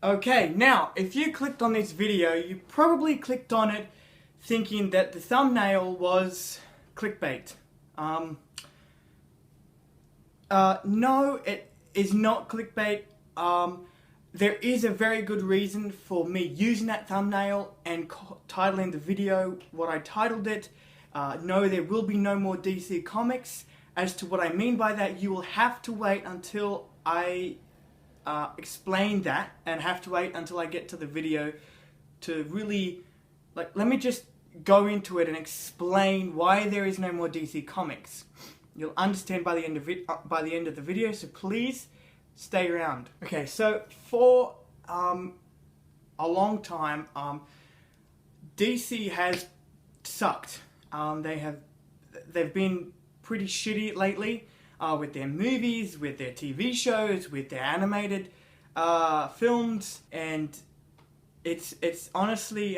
Okay, now, if you clicked on this video, you probably clicked on it thinking that the thumbnail was clickbait. No, it is not clickbait. There is a very good reason for me using that thumbnail and titling the video what I titled it. No, there will be no more DC Comics. As to what I mean by that, you will have to wait until I explain that, and have to wait until I get to the video to really, let me just go into it and explain why there is no more DC Comics. You'll understand by the end of the video, so please stay around. Okay, so for a long time, DC has sucked. They've been pretty shitty lately. With their movies, with their TV shows, with their animated films, and it's honestly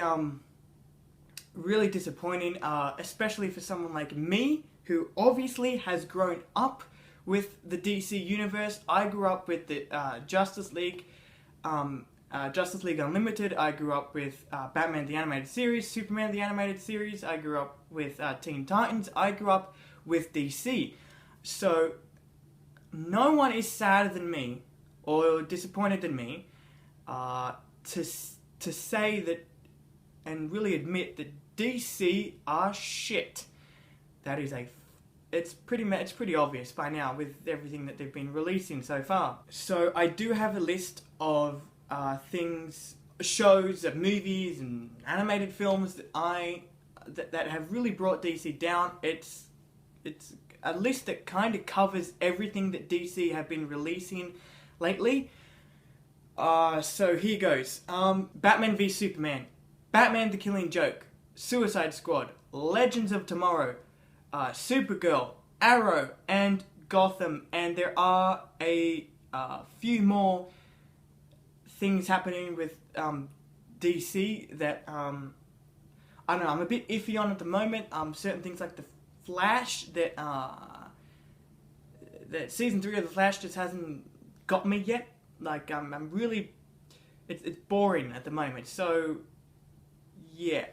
really disappointing, especially for someone like me, who obviously has grown up with the DC universe. I grew up with the Justice League Unlimited. I grew up with Batman the Animated Series, Superman the Animated Series. I grew up with Teen Titans. I grew up with DC. So, no one is sadder than me, or disappointed than me, to say that, and really admit that DC are shit. That is it's pretty obvious by now with everything that they've been releasing so far. So, I do have a list of shows, movies, and animated films that have really brought DC down. It's a list that kind of covers everything that DC have been releasing lately. So here goes. Batman v Superman, Batman the Killing Joke, Suicide Squad, Legends of Tomorrow, Supergirl, Arrow, and Gotham. And there are a few more things happening with DC that I don't know, I'm a bit iffy on at the moment. Certain things like the Flash, that season 3 of the Flash just hasn't got me yet. I'm really, it's boring at the moment. So yeah,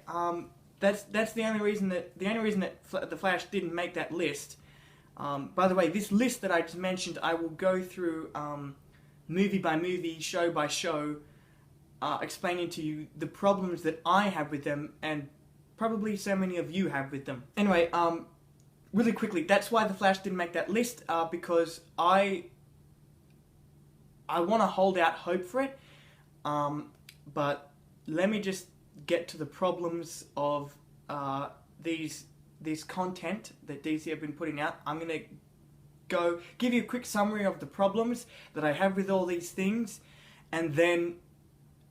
that's the only reason that the Flash didn't make that list. By the way, this list that I just mentioned, I will go through movie by movie, show by show, explaining to you the problems that I have with them, and probably so many of you have with them. Anyway, really quickly, that's why the Flash didn't make that list, because I want to hold out hope for it, but let me just get to the problems of this content that DC have been putting out. I'm going to give you a quick summary of the problems that I have with all these things, and then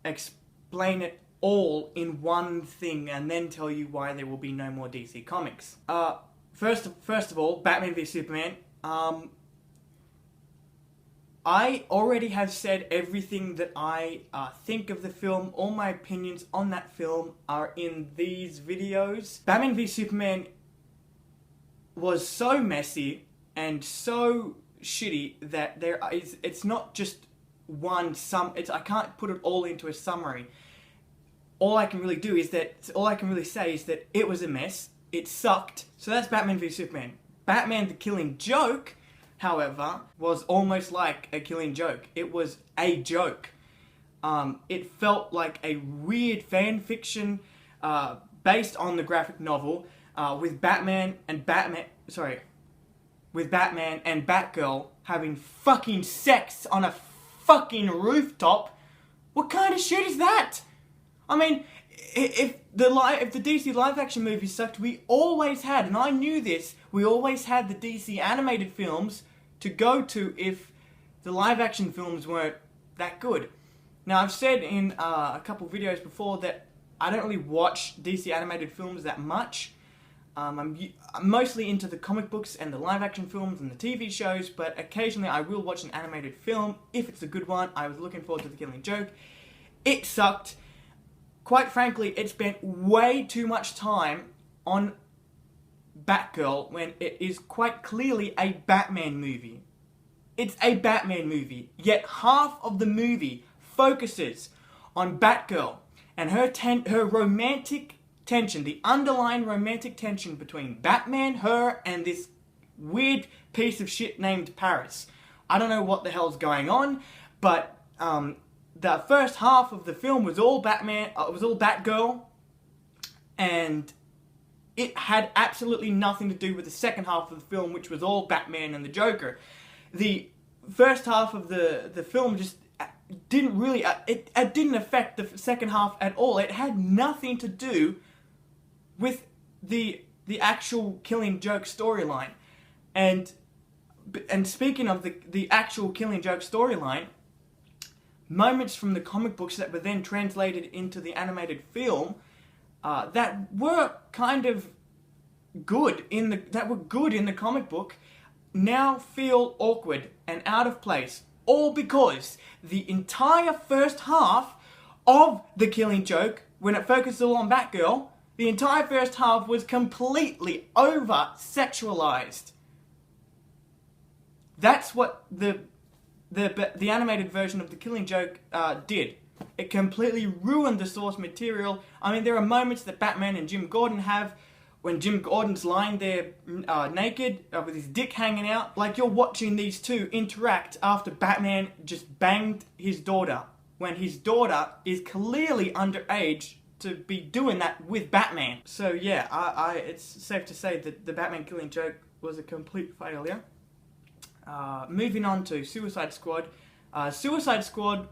explain it all in one thing, and then tell you why there will be no more DC Comics. First of all, Batman v Superman. I already have said everything that I think of the film. All my opinions on that film are in these videos. Batman v Superman was so messy and so shitty that it's not just one I can't put it all into a summary. All I can really say is that it was a mess. It sucked. So that's Batman v Superman. Batman the Killing Joke, however, was almost like a killing joke. It was a joke. It felt like a weird fan fiction based on the graphic novel, with Batman and Batgirl having fucking sex on a fucking rooftop. What kind of shit is that? I mean, if the DC live action movies sucked, we always had, and I knew this, we always had the DC animated films to go to if the live action films weren't that good. Now, I've said in a couple videos before that I don't really watch DC animated films that much. I'm mostly into the comic books and the live action films and the TV shows, but occasionally I will watch an animated film if it's a good one. I was looking forward to The Killing Joke. It sucked. Quite frankly, it spent way too much time on Batgirl when it is quite clearly a Batman movie. It's a Batman movie, yet half of the movie focuses on Batgirl and her romantic tension, the underlying romantic tension between Batman, her, and this weird piece of shit named Paris. I don't know what the hell's going on, but the first half of the film was all Batman, it was all Batgirl, and it had absolutely nothing to do with the second half of the film, which was all Batman and the Joker. The first half of the film just didn't really, it didn't affect the second half at all. It had nothing to do with the actual Killing Joke storyline. And speaking of the actual Killing Joke storyline, moments from the comic books that were then translated into the animated film that were kind of good in the comic book now feel awkward and out of place, all because the entire first half of the Killing Joke, when it focused all on Batgirl, the entire first half was completely over-sexualized. That's what the animated version of the Killing Joke did. It completely ruined the source material. I mean, there are moments that Batman and Jim Gordon have when Jim Gordon's lying there naked with his dick hanging out. Like, you're watching these two interact after Batman just banged his daughter, when his daughter is clearly underage to be doing that with Batman. So yeah, it's safe to say that the Batman Killing Joke was a complete failure. Moving on to Suicide Squad. Suicide Squad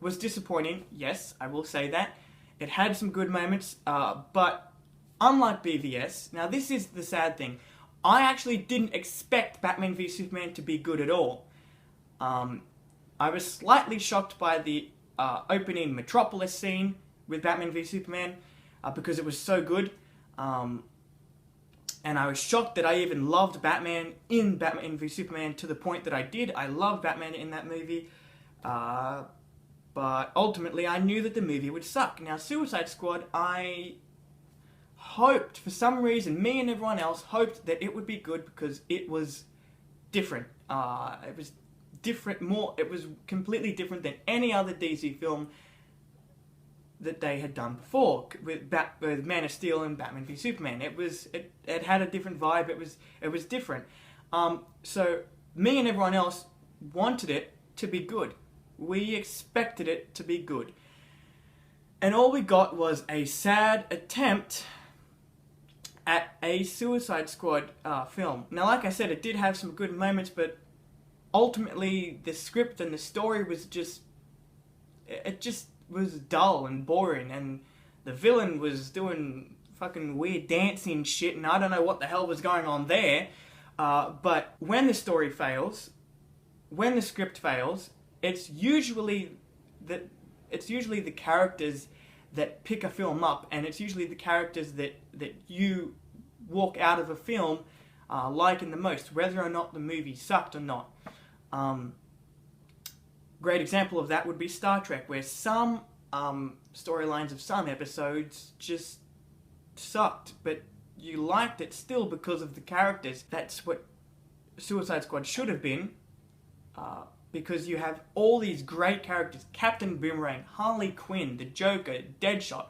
was disappointing, yes, I will say that. It had some good moments, but unlike BVS, now this is the sad thing, I actually didn't expect Batman v Superman to be good at all. I was slightly shocked by the opening Metropolis scene with Batman v Superman, because it was so good. And I was shocked that I even loved Batman in Batman v Superman to the point that I did. I loved Batman in that movie. But ultimately I knew that the movie would suck. Now, Suicide Squad, I hoped, for some reason, me and everyone else hoped that it would be good because it was different. It was different, it was completely different than any other DC film that they had done before with Man of Steel and Batman v Superman. It had a different vibe. It was different. So me and everyone else wanted it to be good. We expected it to be good, and all we got was a sad attempt at a Suicide Squad film. Now, like I said, it did have some good moments, but ultimately the script and the story was just was dull and boring, and the villain was doing fucking weird dancing shit, and I don't know what the hell was going on there. But when the story fails, when the script fails, it's usually the characters that pick a film up, and it's usually the characters that you walk out of a film liking the most, whether or not the movie sucked or not. Great example of that would be Star Trek, where some storylines of some episodes just sucked, but you liked it still because of the characters. That's what Suicide Squad should have been, because you have all these great characters: Captain Boomerang, Harley Quinn, the Joker, Deadshot.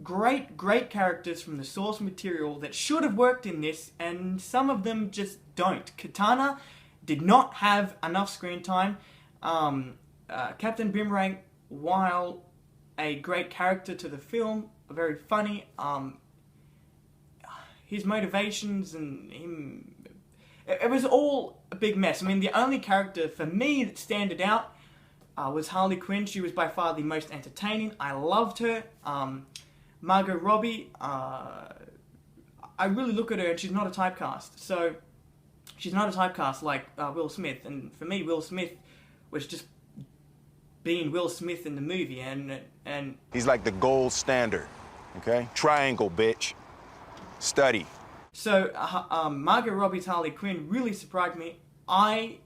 Great characters from the source material that should have worked in this, and some of them just don't. Katana did not have enough screen time. Captain Boomerang, while a great character to the film, very funny, his motivations and him, it was all a big mess. I mean, the only character for me that stood out was Harley Quinn. She was by far the most entertaining. I loved her. Margot Robbie, I really look at her and she's not a typecast. So, she's not a typecast like Will Smith. And for me, Will Smith was just being Will Smith in the movie, and he's like the gold standard, okay? Triangle, bitch. Study. So, Margot Robbie's Harley Quinn really surprised me. I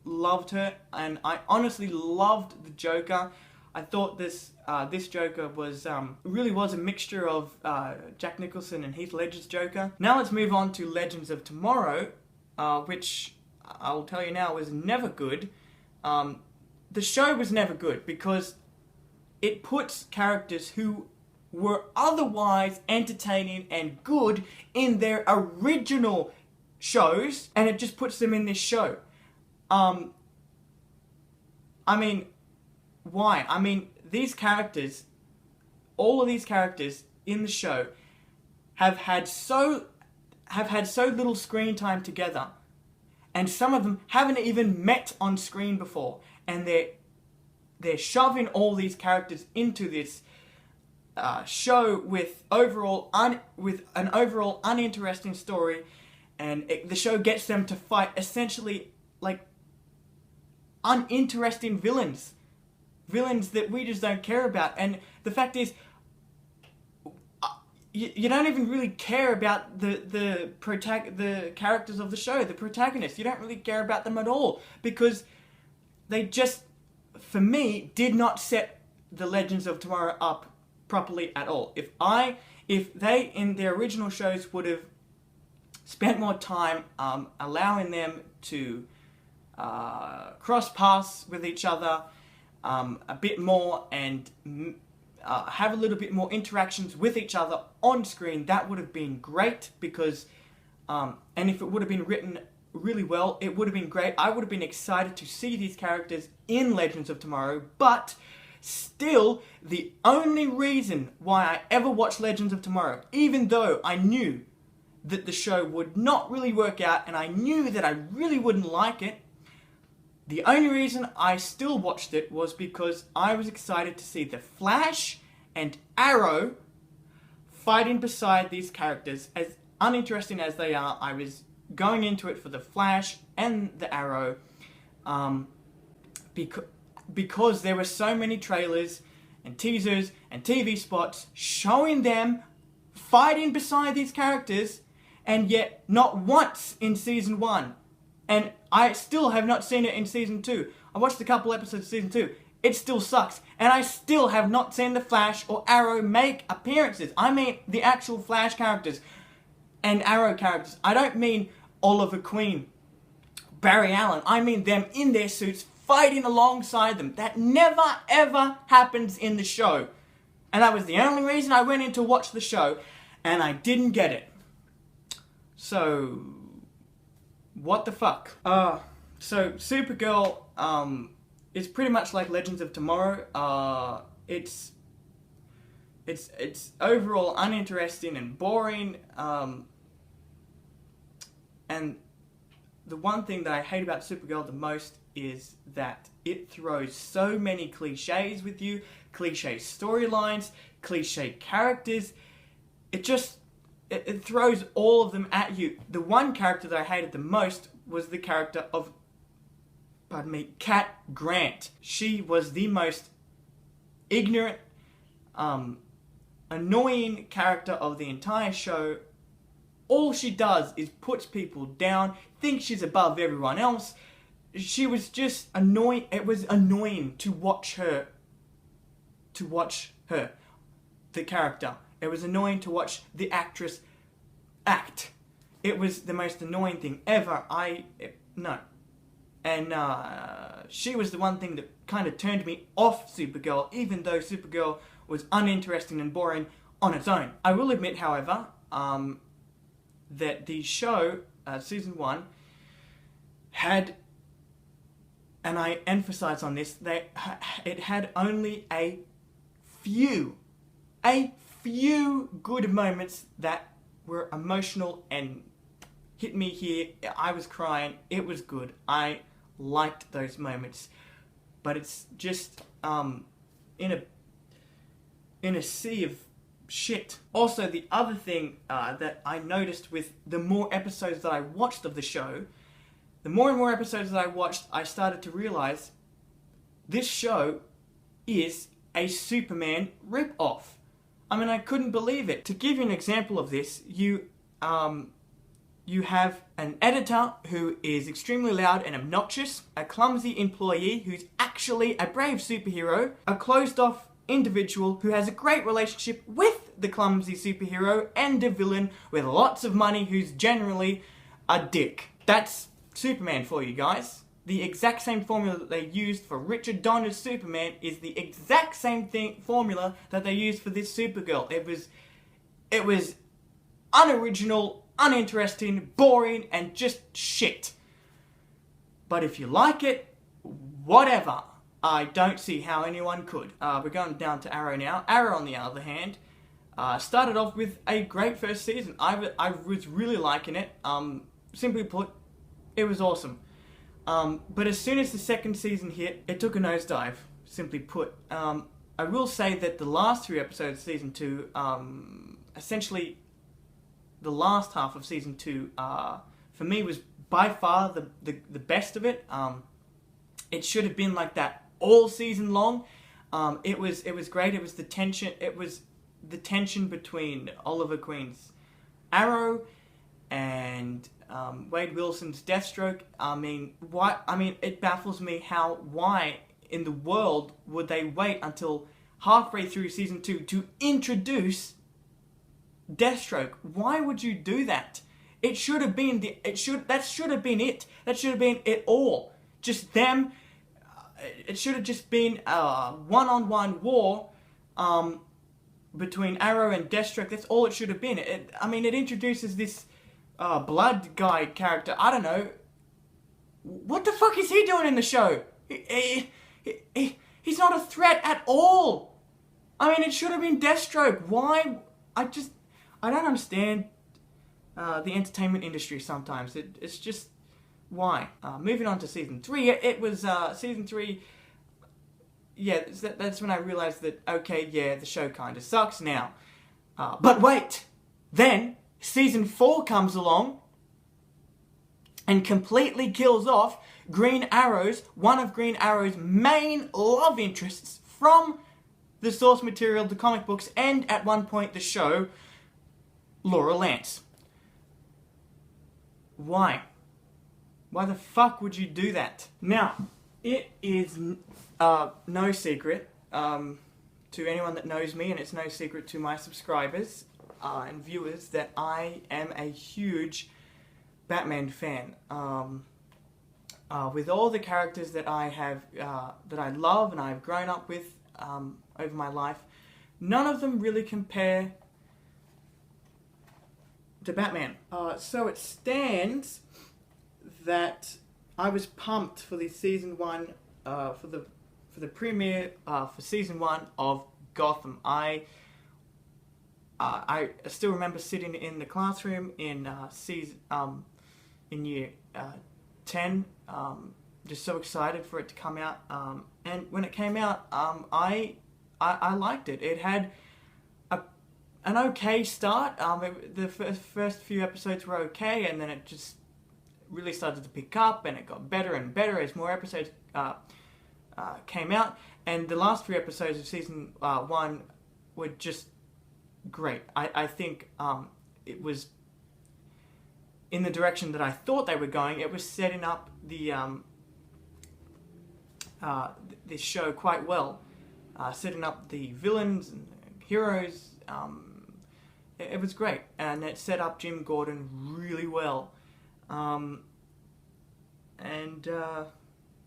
loved her, and I honestly loved the Joker. I thought this Joker was really was a mixture of Jack Nicholson and Heath Ledger's Joker. Now let's move on to Legends of Tomorrow, which I'll tell you now was never good. the show was never good because it puts characters who were otherwise entertaining and good in their original shows, and it just puts them in this show. I mean, why? I mean, these characters, all of these characters in the show have had so little screen time together, and some of them haven't even met on screen before, and they're shoving all these characters into this show with an overall uninteresting story, and the show gets them to fight essentially like uninteresting villains that we just don't care about. And the fact is, you don't even really care about the characters of the show, the protagonists. You don't really care about them at all because they just, for me, did not set the Legends of Tomorrow up properly at all. If they in their original shows would have spent more time allowing them to cross paths with each other a bit more and have a little bit more interactions with each other on screen, that would have been great because and if it would have been written really well, it would have been great. I would have been excited to see these characters in Legends of Tomorrow, but still, the only reason why I ever watched Legends of Tomorrow, even though I knew that the show would not really work out and I knew that I really wouldn't like it, the only reason I still watched it was because I was excited to see the Flash and Arrow fighting beside these characters. As uninteresting as they are, I was going into it for the Flash and the Arrow because there were so many trailers and teasers and TV spots showing them fighting beside these characters, and yet not once in season 1. And I still have not seen it in season 2. I watched a couple episodes of season 2. It still sucks. And I still have not seen the Flash or Arrow make appearances. I mean the actual Flash characters and Arrow characters. I don't mean Oliver Queen, Barry Allen. I mean them in their suits fighting alongside them. That never ever happens in the show. And that was the only reason I went in to watch the show, and I didn't get it. So, what the fuck? So Supergirl is pretty much like Legends of Tomorrow. It's overall uninteresting and boring. And the one thing that I hate about Supergirl the most is that it throws so many cliches with you, cliche storylines, cliche characters. It throws all of them at you. The one character that I hated the most was the character of, Cat Grant. She was the most ignorant, annoying character of the entire show. All she does is puts people down, thinks she's above everyone else. She was just annoying. It was annoying to watch her. The character. It was annoying to watch the actress act. It was the most annoying thing ever. No. And she was the one thing that kind of turned me off Supergirl, even though Supergirl was uninteresting and boring on its own. I will admit, however, that the show, season 1, had, and I emphasize on this, it had only a few good moments that were emotional and hit me here. I was crying. It was good. I liked those moments. But it's just in a sea of shit. Also, the other thing that I noticed with the more episodes that I watched of the show, the more and more episodes that I watched, I started to realize this show is a Superman rip-off. I mean, I couldn't believe it. To give you an example of this, you have an editor who is extremely loud and obnoxious, a clumsy employee who's actually a brave superhero, a closed-off individual who has a great relationship with the clumsy superhero, and a villain with lots of money who's generally a dick. That's Superman for you guys. the exact same formula that they used for Richard Donner's Superman is the exact same formula that they used for this Supergirl. It was unoriginal, uninteresting, boring, and just shit. But if you like it, whatever. I don't see how anyone could. We're going down to Arrow now. Arrow, on the other hand, started off with a great first season. I was really liking it. Simply put, it was awesome. But as soon as the second season hit, it took a nosedive, simply put. I will say that the last 3 episodes of season 2, essentially the last half of season 2, for me was by far the best of it. It should have been like that all season long. It was great. It was the tension between Oliver Queen's Arrow and Wade Wilson's Deathstroke. It baffles me why in the world would they wait until halfway through season 2 to introduce Deathstroke? Why would you do that? It should have been that should have been it. That should have been it all. Just them. It should have just been a one-on-one war between Arrow and Deathstroke. That's all it should have been. It introduces this blood guy character. I don't know. What the fuck is he doing in the show? He's not a threat at all. It should have been Deathstroke. Why? I don't understand the entertainment industry sometimes. It's just, why? Moving on to season 3. It was season 3. Yeah, that's when I realized that, okay, yeah, the show kind of sucks now. But wait! Then, season 4 comes along and completely kills off one of Green Arrow's main love interests from the source material, the comic books, and at one point the show, Laura Lance. Why? Why the fuck would you do that? Now, it is no secret to anyone that knows me, and it's no secret to my subscribers and viewers, that I am a huge Batman fan. With all the characters that I have, that I love and I've grown up with over my life, none of them really compare to Batman. So it stands that I was pumped for the season 1, for the premiere for season 1 of Gotham. I still remember sitting in the classroom in year 10, just so excited for it to come out. And when it came out, I liked it. It had an okay start. The first few episodes were okay, and then it just really started to pick up, and it got better and better as more episodes came out. And the last 3 episodes of season 1 were just great. I think it was in the direction that I thought they were going. It was setting up this show quite well, setting up the villains and the heroes. It was great, and it set up Jim Gordon really well, and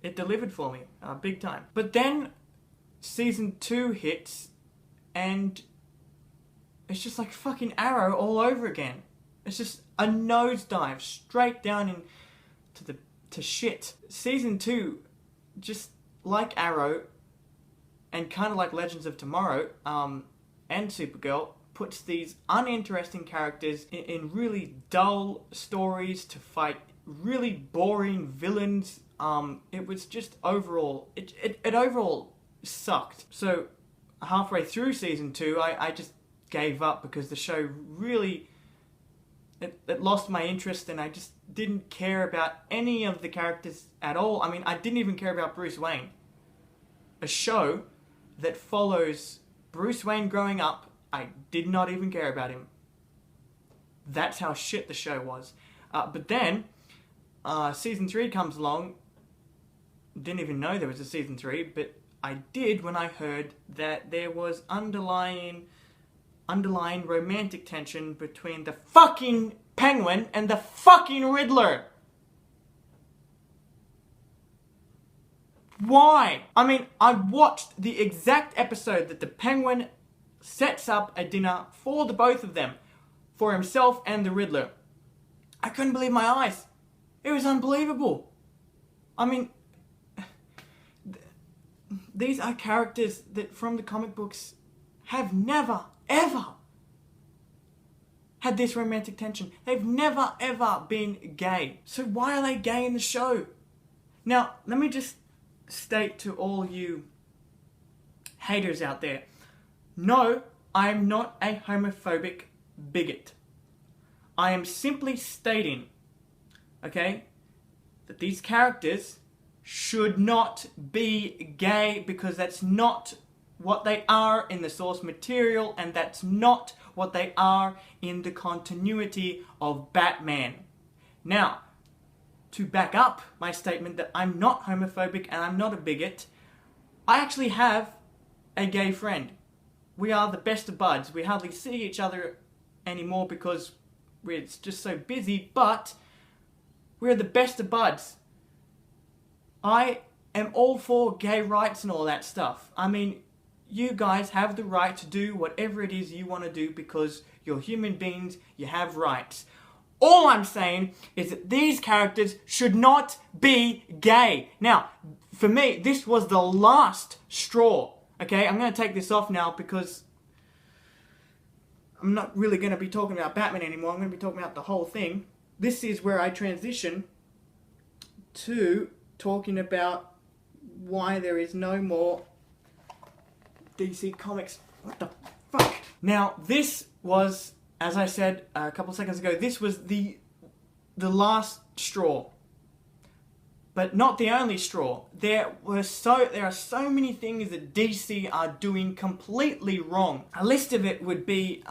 it delivered for me big time. But then season 2 hits, and it's just like fucking Arrow all over again. It's just a nosedive straight down to shit. Season 2, just like Arrow, and kind of like Legends of Tomorrow, and Supergirl, puts these uninteresting characters in really dull stories to fight really boring villains. It was just overall, it overall sucked. So halfway through season 2, I just gave up because the show really, it lost my interest, and I just didn't care about any of the characters at all. I didn't even care about Bruce Wayne. A show that follows Bruce Wayne growing up, I did not even care about him. That's how shit the show was. But then, season 3 comes along. Didn't even know there was a season 3, but I did when I heard that there was underlying romantic tension between the fucking Penguin and the fucking Riddler. Why? I mean, I watched the exact episode that the Penguin sets up a dinner for the both of them, for himself and the Riddler. I couldn't believe my eyes. It was unbelievable. I mean, these are characters that from the comic books have never, ever had this romantic tension. They've never, ever been gay. So why are they gay in the show? Now, let me just state to all you haters out there, no, I am not a homophobic bigot. I am simply stating, okay, that these characters should not be gay because that's not what they are in the source material and that's not what they are in the continuity of Batman. Now, to back up my statement that I'm not homophobic and I'm not a bigot, I actually have a gay friend. We are the best of buds. We hardly see each other anymore because we're just so busy, but we're the best of buds. I am all for gay rights and all that stuff. I mean, you guys have the right to do whatever it is you want to do because you're human beings, you have rights. All I'm saying is that these characters should not be gay. Now, for me, this was the last straw. Okay, I'm going to take this off now because I'm not really going to be talking about Batman anymore. I'm going to be talking about the whole thing. This is where I transition to talking about why there is no more DC Comics. What the fuck? Now, this was, as I said a couple seconds ago, this was the last straw. But not the only straw. There are so many things that DC are doing completely wrong. A list of it would be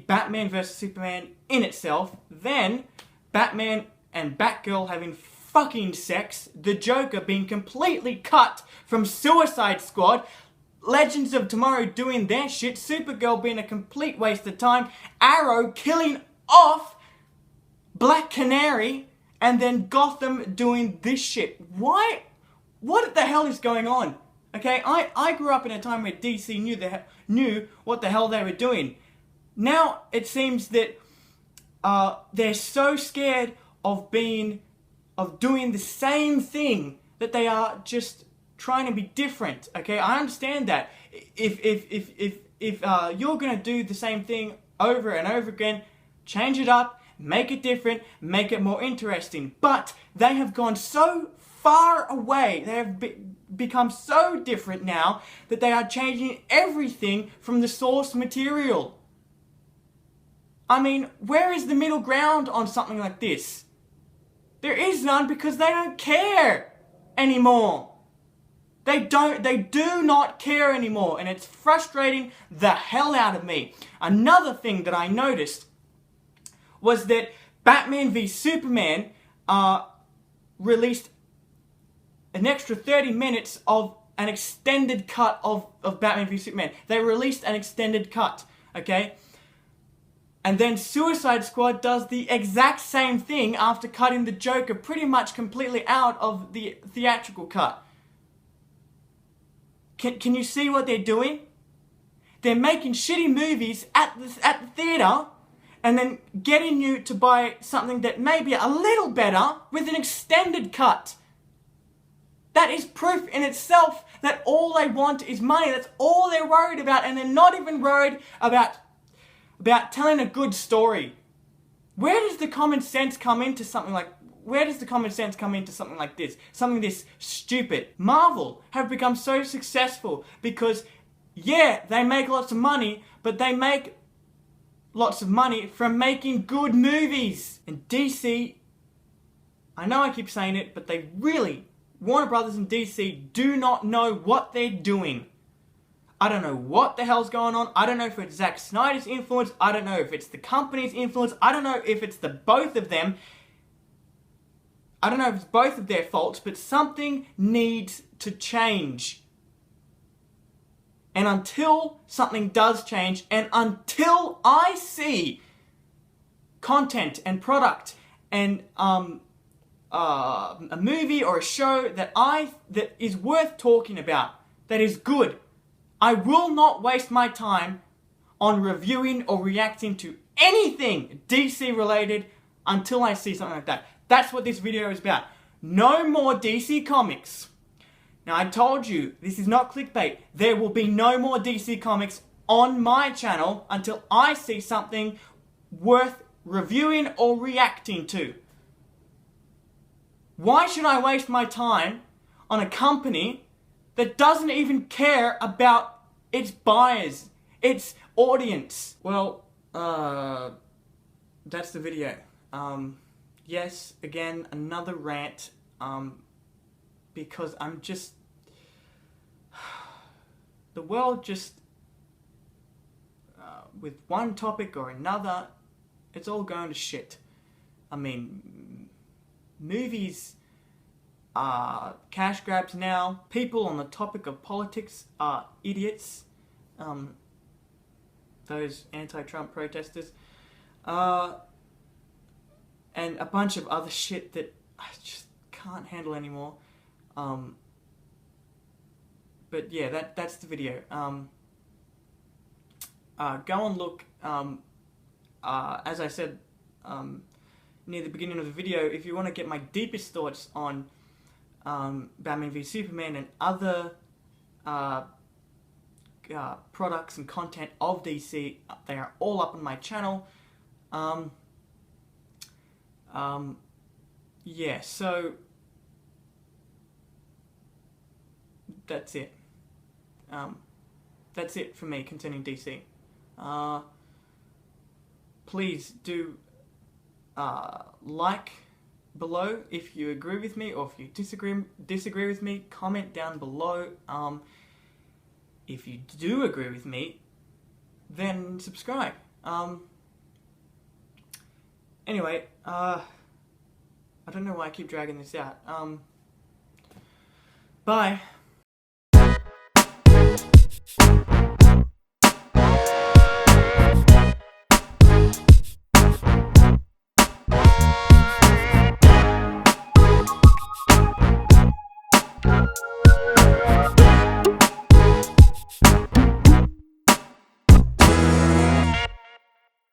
Batman vs Superman in itself, then Batman and Batgirl having fucking sex, the Joker being completely cut from Suicide Squad, Legends of Tomorrow doing their shit, Supergirl being a complete waste of time, Arrow killing off Black Canary, and then Gotham doing this shit. Why? What the hell is going on? Okay, I grew up in a time where DC knew what the hell they were doing. Now it seems that they're so scared of doing the same thing that they are just trying to be different. Okay, I understand that. If you're gonna do the same thing over and over again, change it up, make it different, make it more interesting. But they have gone so far away, they have become so different now that they are changing everything from the source material. I mean, where is the middle ground on something like this? There is none because they don't care anymore. They do not care anymore, and it's frustrating the hell out of me. Another thing that I noticed was that Batman v Superman released an extra 30 minutes of an extended cut of Batman v Superman. They released an extended cut, okay? And then Suicide Squad does the exact same thing after cutting the Joker pretty much completely out of the theatrical cut. Can you see what they're doing? They're making shitty movies at the theater and then getting you to buy something that may be a little better with an extended cut. That is proof in itself that all they want is money. That's all they're worried about, and they're not even worried about telling a good story. Where does the common sense come into something like this? Something this stupid. Marvel have become so successful because, yeah, they make lots of money, but they make lots of money from making good movies. And DC, I know I keep saying it, but they really, Warner Brothers and DC, do not know what they're doing. I don't know what the hell's going on. I don't know if it's Zack Snyder's influence. I don't know if it's the company's influence. I don't know if it's the both of them. I don't know if it's both of their faults, but something needs to change. And until something does change, and until I see content and product and a movie or a show that is worth talking about, that is good, I will not waste my time on reviewing or reacting to anything DC related until I see something like that. That's what this video is about. No more DC Comics. Now, I told you, this is not clickbait. There will be no more DC Comics on my channel until I see something worth reviewing or reacting to. Why should I waste my time on a company that doesn't even care about its buyers, its audience? Well, that's the video. Yes, again, another rant, because I'm just... the world just... with one topic or another, it's all going to shit. I mean, movies are cash grabs now. People on the topic of politics are idiots. Those anti-Trump protesters. And a bunch of other shit that I just can't handle anymore. But yeah, that's the video. Go and look, as I said near the beginning of the video, if you want to get my deepest thoughts on Batman v Superman and other products and content of DC, they are all up on my channel. Yeah, so that's it. That's it for me concerning DC. Please do like below if you agree with me, or if you disagree with me, comment down below. If you do agree with me, then subscribe. Anyway, I don't know why I keep dragging this out. Bye.